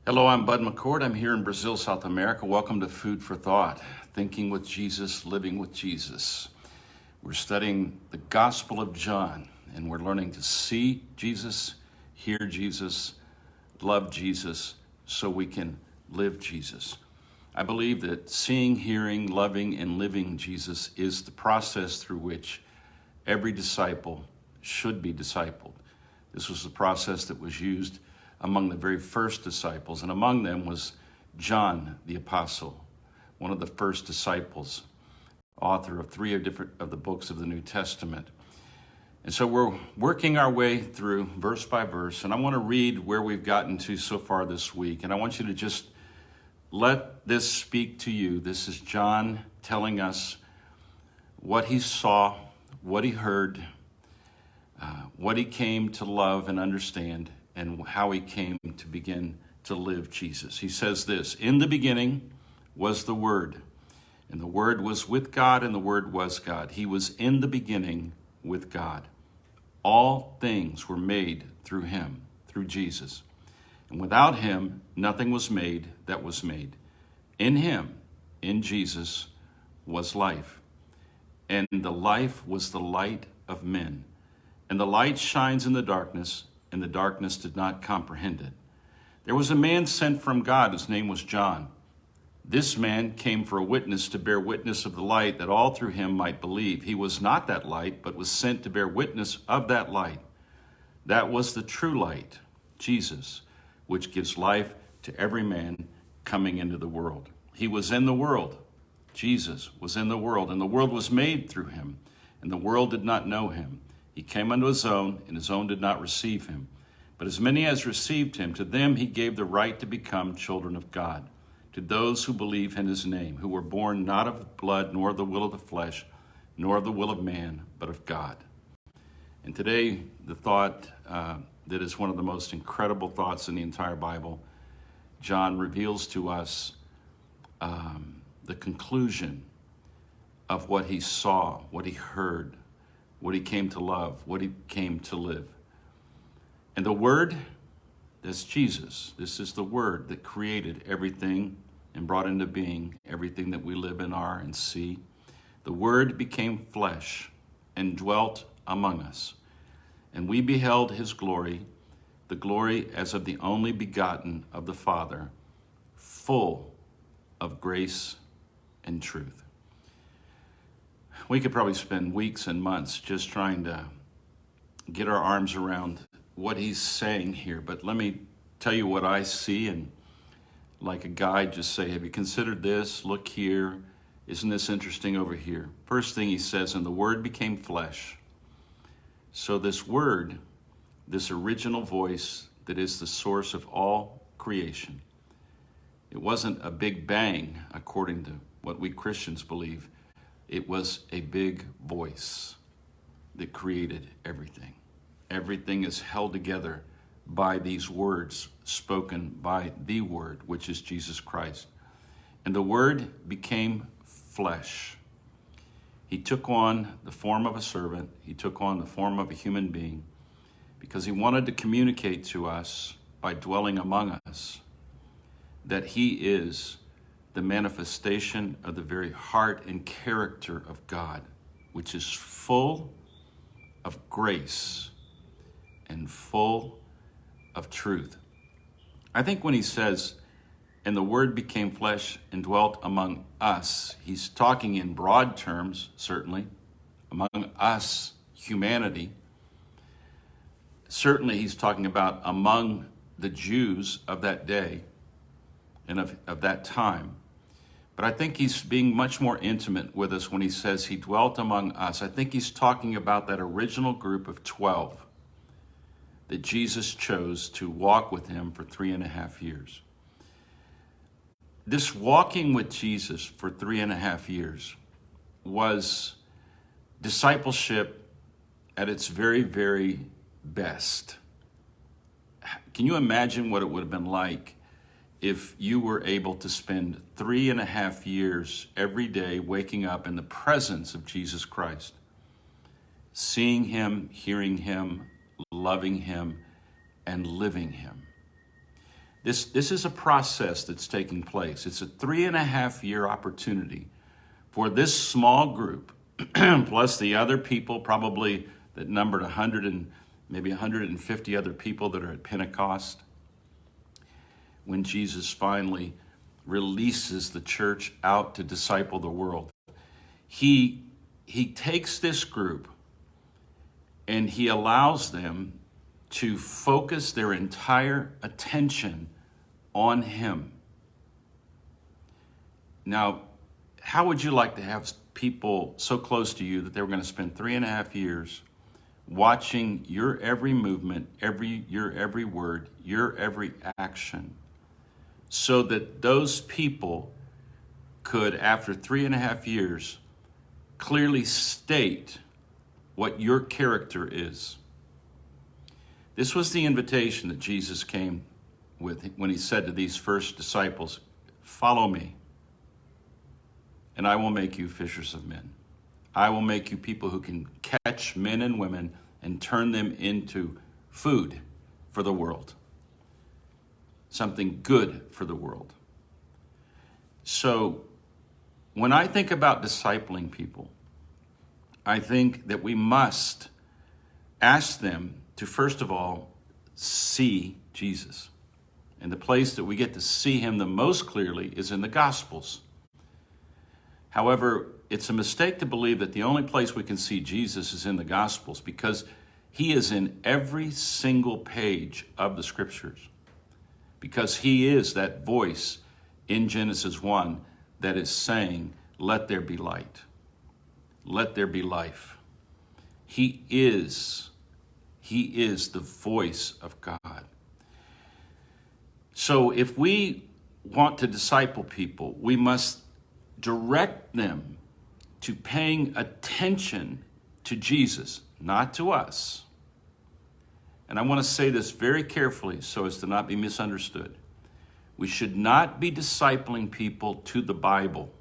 Hello, I'm Bud McCord. I'm here in Brazil, South America. Welcome to Food for Thought, Thinking with Jesus, Living with Jesus. We're studying the Gospel of John, and we're learning to see Jesus, hear Jesus, love Jesus, so we can live Jesus. I believe that seeing, hearing, loving, and living Jesus is the process through which every disciple should be discipled. This was the process that was used among the very first disciples, and among them was John the Apostle, one of the first disciples, author of three of the books of the New Testament. And so we're working our way through verse by verse, and I want to read where we've gotten to so far this week, and I want you to just let this speak to you. This is John telling us what he saw, what he heard, what he came to love and understand, and how he came to begin to live Jesus. He says this: in the beginning was the Word, and the Word was with God, and the Word was God. He was in the beginning with God. All things were made through him, through Jesus. And without him, nothing was made that was made. In him, in Jesus, was life. And the life was the light of men. And the light shines in the darkness, and the darkness did not comprehend it. There was a man sent from God whose name was John. This man came for a witness, to bear witness of the light, that all through him might believe. He was not that light, but was sent to bear witness of that light. That was the true light, Jesus, which gives life to every man coming into the world. He was in the world. Jesus was in the world, and the world was made through him, and the world did not know him. He came unto his own, and his own did not receive him. But as many as received him, to them he gave the right to become children of God, to those who believe in his name, who were born not of blood, nor of the will of the flesh, nor of the will of man, but of God. And today, the thought that is one of the most incredible thoughts in the entire Bible, John reveals to us the conclusion of what he saw, what he heard, what he came to love, what he came to live. And the Word, that's Jesus. This is the Word that created everything and brought into being everything that we live and are and see. The Word became flesh and dwelt among us. And we beheld his glory, the glory as of the only begotten of the Father, full of grace and truth. We could probably spend weeks and months just trying to get our arms around what he's saying here. But let me tell you what I see, and like a guide, just say, have you considered this? Look here. Isn't this interesting over here? First thing he says, and the Word became flesh. So this Word, this original voice that is the source of all creation, it wasn't a big bang according to what we Christians believe. It was a big voice that created everything. Everything is held together by these words spoken by the Word, which is Jesus Christ. And the Word became flesh. He took on the form of a servant. He took on the form of a human being because he wanted to communicate to us by dwelling among us that he is the manifestation of the very heart and character of God, which is full of grace and full of truth. I think when he says, and the Word became flesh and dwelt among us, he's talking in broad terms, certainly, among us, humanity. Certainly he's talking about among the Jews of that day and of that time. But I think he's being much more intimate with us when he says he dwelt among us. I think he's talking about that original group of 12 that Jesus chose to walk with him for 3.5 years. This walking with Jesus for 3.5 years was discipleship at its very, very best. Can you imagine what it would have been like if you were able to spend 3.5 years every day waking up in the presence of Jesus Christ, seeing him, hearing him, loving him, and living him? This is a process that's taking place. It's a 3.5-year opportunity for this small group, plus the other people probably that numbered 100 and maybe 150 other people that are at Pentecost, when Jesus finally releases the church out to disciple the world. He takes this group and he allows them to focus their entire attention on him. Now, how would you like to have people so close to you that they were going to spend 3.5 years watching your every movement, your every word, your every action, so that those people could, after 3.5 years, clearly state what your character is? This was the invitation that Jesus came with when he said to these first disciples, "Follow me, and I will make you fishers of men. I will make you people who can catch men and women and turn them into food for the world, something good for the world." So when I think about discipling people, I think that we must ask them to, first of all, see Jesus. And the place that we get to see him the most clearly is in the Gospels. However, it's a mistake to believe that the only place we can see Jesus is in the Gospels, because he is in every single page of the Scriptures. Because he is that voice in Genesis 1 that is saying, "Let there be light. Let there be life." He is the voice of God. So if we want to disciple people, we must direct them to paying attention to Jesus, not to us. And I want to say this very carefully so as to not be misunderstood. We should not be discipling people to the Bible.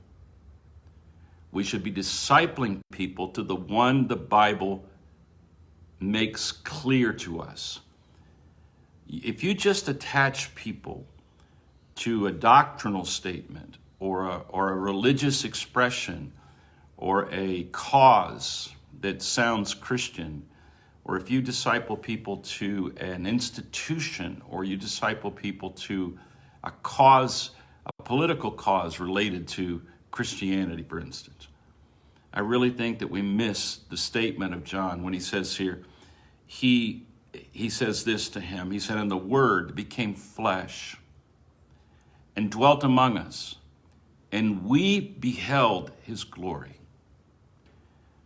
We should be discipling people to the one the Bible makes clear to us. If you just attach people to a doctrinal statement or a religious expression or a cause that sounds Christian, or if you disciple people to an institution, or you disciple people to a cause, a political cause related to Christianity, for instance, I really think that we miss the statement of John when he says here, he says this to him. He said, "And the Word became flesh and dwelt among us, and we beheld his glory."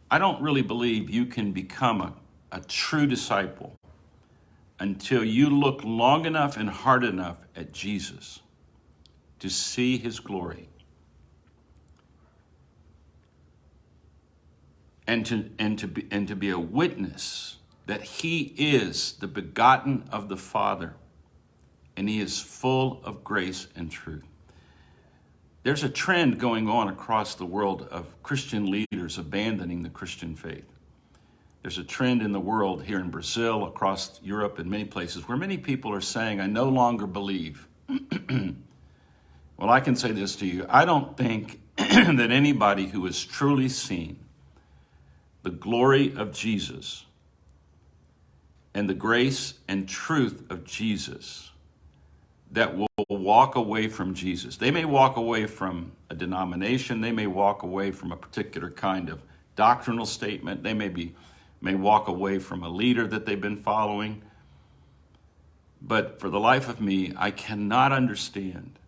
I don't really believe you can become a true disciple until you look long enough and hard enough at Jesus to see his glory. And to be a witness that he is the begotten of the Father, and he is full of grace and truth. There's a trend going on across the world of Christian leaders abandoning the Christian faith. There's a trend in the world here in Brazil, across Europe, and many places where many people are saying, "I no longer believe." Well, I can say this to you. I don't think that anybody who has truly seen the glory of Jesus and the grace and truth of Jesus that will walk away from Jesus. They may walk away from a denomination. They may walk away from a particular kind of doctrinal statement. They may walk away from a leader that they've been following. But for the life of me, I cannot understand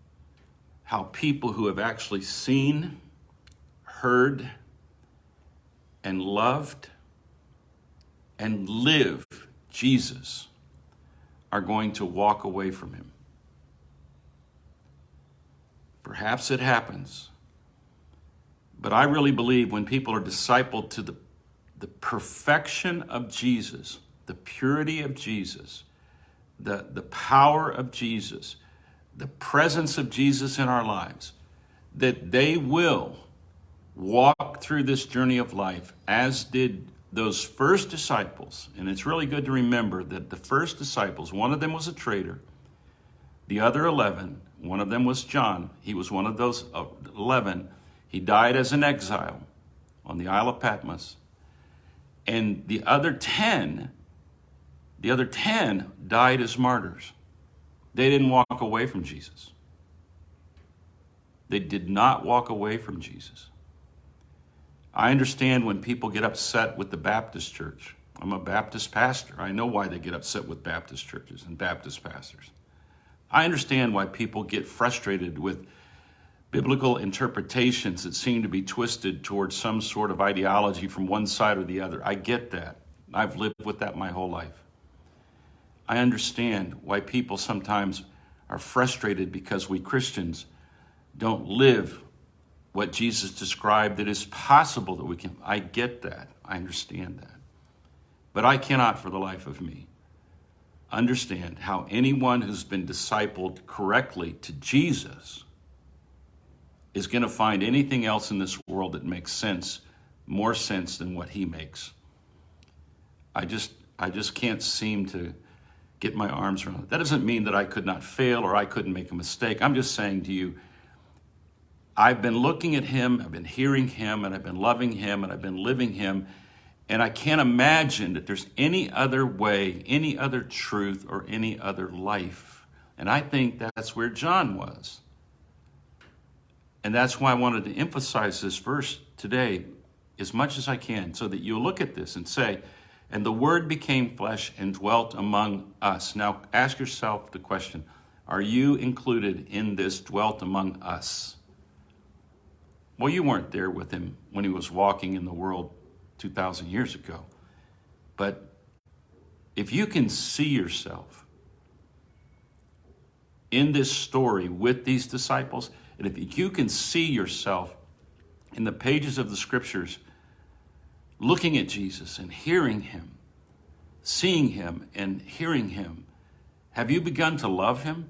how people who have actually seen, heard, and loved and live Jesus are going to walk away from him. Perhaps it happens, but I really believe when people are discipled to the perfection of Jesus, the purity of Jesus, the power of Jesus, the presence of Jesus in our lives, that they will walk through this journey of life as did those first disciples. And it's really good to remember that the first disciples, one of them was a traitor, The other 11, one of them was John. He was one of those 11. He died as an exile on the Isle of Patmos. And the other 10 died as martyrs. They didn't walk away from Jesus. They did not walk away from Jesus. I understand when people get upset with the Baptist church. I'm a Baptist pastor. I know why they get upset with Baptist churches and Baptist pastors. I understand why people get frustrated with biblical interpretations that seem to be twisted towards some sort of ideology from one side or the other. I get that. I've lived with that my whole life. I understand why people sometimes are frustrated because we Christians don't live what Jesus described that is possible that we can. I get that. I understand that. But I cannot for the life of me understand how anyone who's been discipled correctly to Jesus is going to find anything else in this world that makes sense, more sense than what he makes. I just can't seem to get my arms around it. That doesn't mean that I could not fail or I couldn't make a mistake. I'm just saying to you, I've been looking at him, I've been hearing him, and I've been loving him, and I've been living him, and I can't imagine that there's any other way, any other truth, or any other life. And I think that's where John was. And that's why I wanted to emphasize this verse today as much as I can, so that you'll look at this and say, and the Word became flesh and dwelt among us. Now ask yourself the question, are you included in this dwelt among us? Well, you weren't there with him when he was walking in the world 2,000 years ago. But if you can see yourself in this story with these disciples, and if you can see yourself in the pages of the scriptures, looking at Jesus and hearing him, seeing him and hearing him, have you begun to love him?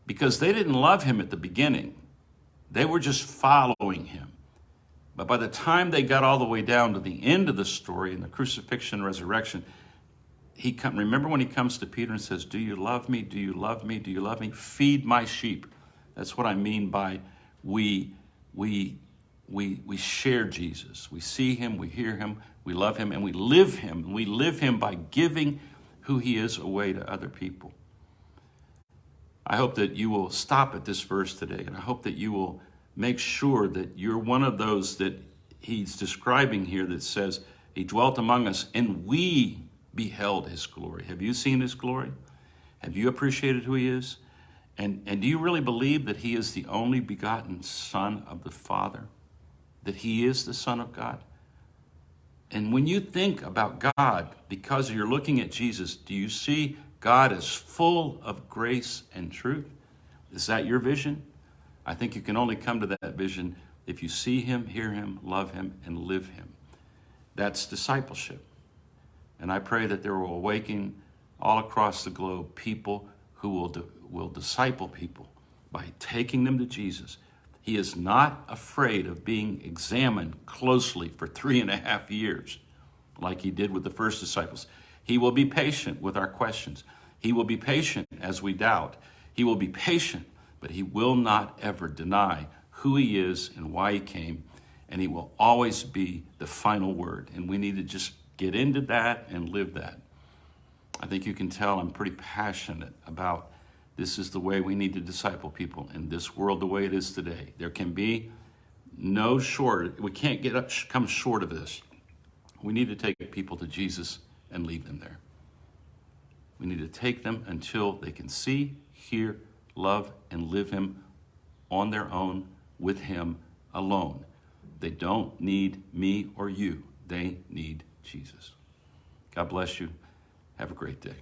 Because they didn't love him at the beginning. They were just following him. But by the time they got all the way down to the end of the story in the crucifixion and resurrection, remember when he comes to Peter and says, do you love me? Do you love me? Do you love me? Feed my sheep. That's what I mean by we share Jesus. We see him, we hear him, we love him, and we live him. We live him by giving who he is away to other people. I hope that you will stop at this verse today, and I hope that you will make sure that you're one of those that he's describing here that says, he dwelt among us, and we beheld his glory. Have you seen his glory? Have you appreciated who he is? And do you really believe that he is the only begotten Son of the Father? That he is the Son of God? And when you think about God, because you're looking at Jesus, do you see God as full of grace and truth? Is that your vision? I think you can only come to that vision if you see him, hear him, love him, and live him. That's discipleship. And I pray that there will awaken all across the globe people who will disciple people by taking them to Jesus. He is not afraid of being examined closely for 3.5 years, like he did with the first disciples. He will be patient with our questions. He will be patient as we doubt. He will be patient, but he will not ever deny who he is and why he came, and he will always be the final word. And we need to just get into that and live that. I think you can tell I'm pretty passionate about this is the way we need to disciple people in this world the way it is today. There can be no short, we can't come short of this. We need to take people to Jesus and leave them there. We need to take them until they can see, hear, love, and live him on their own with him alone. They don't need me or you. They need Jesus. God bless you. Have a great day.